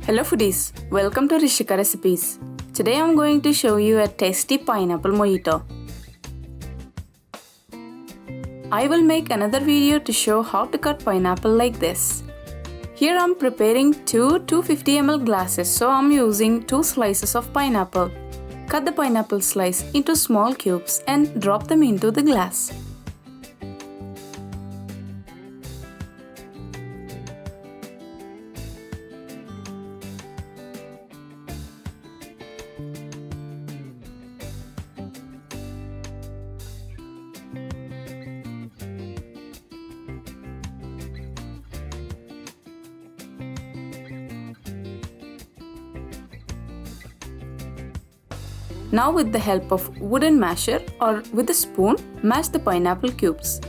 Hello foodies, welcome to Rishika recipes. Today I'm going to show you a tasty pineapple mojito. I will make another video to show how to cut pineapple like this. Here I'm preparing two 250 ml glasses, so I'm using 2 slices of pineapple. Cut the pineapple slice into small cubes and drop them into the glass. Now with the help of wooden masher or with a spoon, mash the pineapple cubes.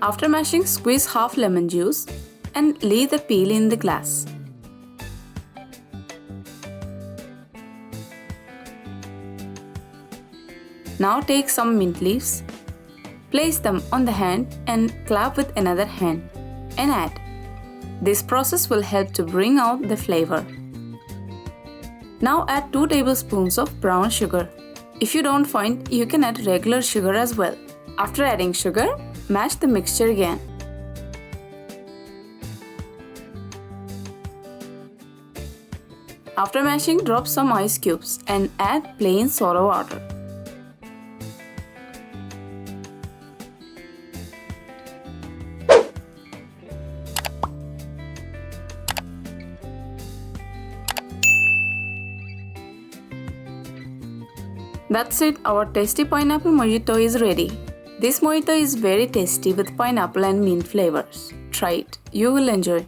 After mashing, squeeze half lemon juice and leave the peel in the glass. Now take some mint leaves, place them on the hand and clap with another hand and add. This process will help to bring out the flavor. Now add 2 tablespoons of brown sugar. If you don't find, you can add regular sugar as well. After adding sugar, mash the mixture again. After mashing, drop some ice cubes and add plain soda water. That's it, our tasty pineapple mojito is ready. This mojito is very tasty with pineapple and mint flavors. Try it, you will enjoy.